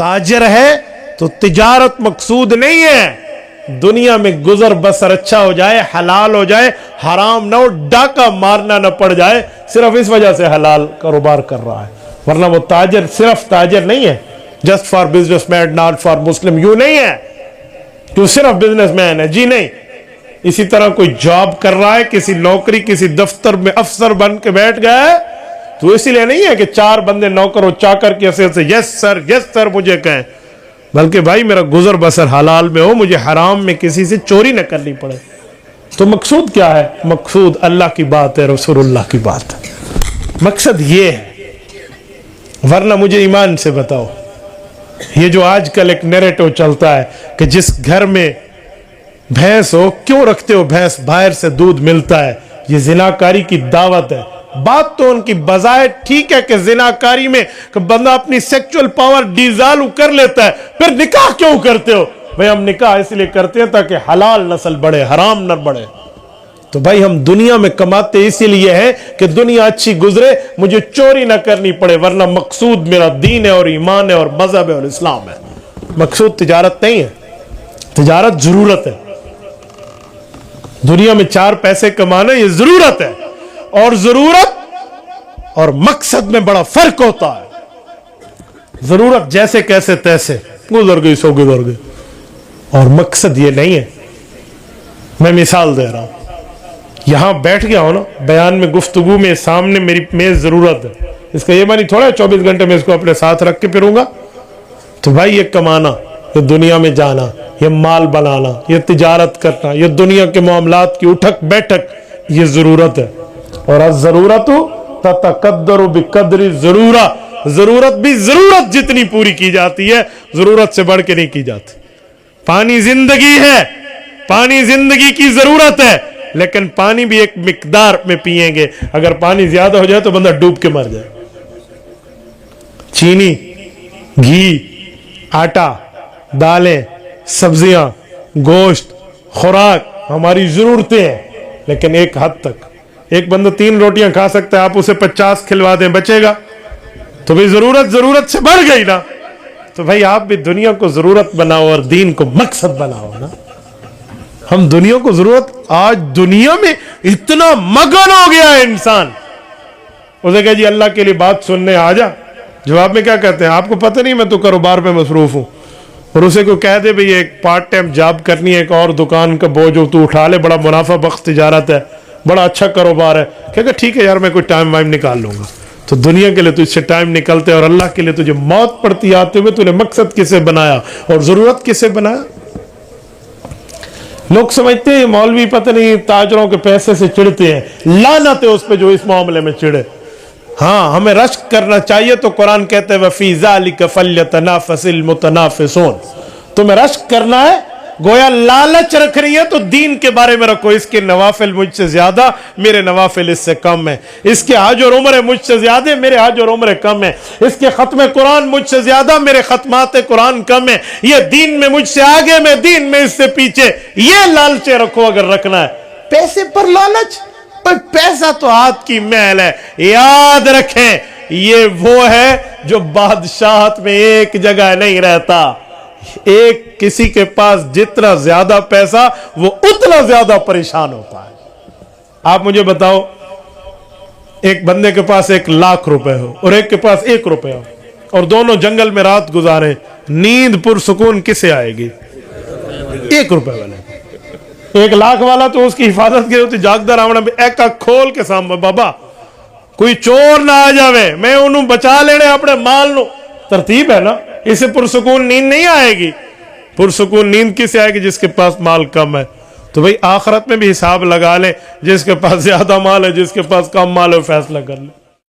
تاجر ہے تو تجارت مقصود نہیں ہے، دنیا میں گزر بسر اچھا ہو جائے، حلال ہو جائے، حرام نہ ہو، ڈاکہ مارنا نہ پڑ جائے، صرف اس وجہ سے حلال کاروبار کر رہا ہے. ورنہ وہ تاجر صرف تاجر نہیں ہے. Just for business mean not for Muslim, یوں نہیں ہے تو صرف بزنس مین ہے، جی نہیں. اسی طرح کوئی جاب کر رہا ہے، کسی نوکری کسی دفتر میں افسر بن کے بیٹھ گیا ہے تو اسی لیے نہیں ہے کہ 4 بندے نوکر و چاکر کی حیثیت سے یس سر مجھے کہیں، بلکہ بھائی میرا گزر بسر حلال میں ہو، مجھے حرام میں کسی سے چوری نہ کرنی پڑے. تو مقصود کیا ہے؟ مقصود اللہ کی بات ہے، رسول اللہ کی بات ہے، مقصد یہ ہے. ورنہ مجھے ایمان سے بتاؤ، یہ جو آج کل ایک نیریٹو چلتا ہے کہ جس گھر میں بھینس ہو، کیوں رکھتے ہو بھینس، باہر سے دودھ ملتا ہے، یہ زناکاری کی دعوت ہے. بات تو ان کی بظاہر ٹھیک ہے کہ زناکاری میں کہ بندہ اپنی سیکچول پاور ڈیزالو کر لیتا ہے، پھر نکاح کیوں کرتے ہو؟ بھئی ہم نکاح اس لیے کرتے ہیں تاکہ حلال نسل بڑھے، حرام نہ بڑھے. تو بھائی ہم دنیا میں کماتے اسی لیے ہے کہ دنیا اچھی گزرے، مجھے چوری نہ کرنی پڑے، ورنہ مقصود میرا دین ہے اور ایمان ہے اور مذہب ہے اور اسلام ہے. مقصود تجارت نہیں ہے، تجارت ضرورت ہے. دنیا میں 4 پیسے کمانا یہ ضرورت ہے، اور ضرورت اور مقصد میں بڑا فرق ہوتا ہے. ضرورت جیسے کیسے تیسے گزر گئی سو گزر گئی، اور مقصد یہ نہیں ہے. میں مثال دے رہا ہوں، یہاں بیٹھ گیا ہوں نا بیان میں، گفتگو میں، سامنے میری میز ضرورت ہے. اس کا یہ معنی تھوڑا ہے 24 گھنٹے میں اس کو اپنے ساتھ رکھ کے پھروں گا. تو بھائی یہ کمانا، یہ دنیا میں جانا، یہ مال بنانا، یہ تجارت کرنا، یہ دنیا کے معاملات کی اٹھک بیٹھک، یہ ضرورت ہے. اور الضرورت تتقدر بقدر ضرورہ، ضرورت بھی ضرورت جتنی پوری کی جاتی ہے، ضرورت سے بڑھ کے نہیں کی جاتی. پانی زندگی ہے، پانی زندگی کی ضرورت ہے، لیکن پانی بھی ایک مقدار میں پئیں گے. اگر پانی زیادہ ہو جائے تو بندہ ڈوب کے مر جائے. چینی، گھی، آٹا، دالیں، سبزیاں، گوشت، خوراک ہماری ضرورتیں ہیں، لیکن ایک حد تک. ایک بندہ 3 روٹیاں کھا سکتا ہے، آپ اسے 50 کھلوا دیں، بچے گا؟ تو بھئی ضرورت سے بڑھ گئی نا. تو بھئی آپ بھی دنیا کو ضرورت بناؤ اور دین کو مقصد بناؤ نا. ہم دنیا کو ضرورت، آج دنیا میں اتنا مگن ہو گیا ہے انسان. اسے کہا جی اللہ کے لیے بات سننے آ جا، جواب میں کیا کہتے ہیں؟ آپ کو پتہ نہیں میں تو کاروبار پہ مصروف ہوں. اور اسے کو کہہ دے بھئی ایک پارٹ ٹائم جاب کرنی ہے، ایک اور دکان کا بوجھ تو اٹھا لے، بڑا منافع بخش تجارت ہے، بڑا اچھا کاروبار ہے. کہے ٹھیک ہے یار میں کوئی ٹائم وائم نکال لوں گا. تو دنیا کے لیے تو اس سے ٹائم نکلتے، اور اللہ کے لیے تجھے موت پڑتی آتے ہوئے تو نے مقصد کسے بنایا اور ضرورت کسے بنایا؟ لوگ سمجھتے ہیں مولوی پتہ نہیں تاجروں کے پیسے سے چڑھتے ہیں، لعنت ہے اس پہ جو اس معاملے میں چڑھے. ہاں ہمیں رشک کرنا چاہیے. تو قرآن کہتے ہیں وَفِي ذَلِكَ فَلْيَتَنَافَسِ الْمُتَنَافِسُونَ. تمہیں رشک کرنا ہے، گویا لالچ رکھ رہی ہے تو دین کے بارے میں رکھو. اس کے نوافل مجھ سے زیادہ، میرے نوافل اس سے کم ہیں. اس کے حج اور عمرے مجھ سے زیادہ، میرے حج اور عمرے کم ہیں. اس کے ختم قرآن مجھ سے زیادہ، میرے ختمات قرآن کم ہیں. یہ دین میں مجھ سے آگے، میں دین میں اس سے پیچھے. یہ لالچے رکھو اگر رکھنا ہے. پیسے پر لالچ، پر پیسہ تو ہاتھ کی میل ہے. یاد رکھیں یہ وہ ہے جو بادشاہت میں ایک جگہ نہیں رہتا. ایک کسی کے پاس جتنا زیادہ پیسہ وہ اتنا زیادہ پریشان ہوتا ہے. آپ مجھے بتاؤ ایک بندے کے پاس 1,00,000 روپے ہو اور ایک کے پاس 1 روپے ہو، اور دونوں جنگل میں رات گزارے، نیند پرسکون کسے آئے گی؟ 1 روپے والے. 1,00,000 والا تو اس کی حفاظت کے ہوتی جاگدہ راونا ایک کھول کے سامنے، بابا کوئی چور نہ آ جاوے، میں انہوں بچا لینے اپنے مال نو. ترتیب ہے نا. اسے پرسکون نیند نہیں آئے گی. پرسکون نیند کسے آئے گی؟ جس کے پاس مال کم ہے. تو بھئی آخرت میں بھی حساب لگا لیں، جس کے پاس زیادہ مال ہے، جس کے پاس کم مال ہے، فیصلہ کر لیں.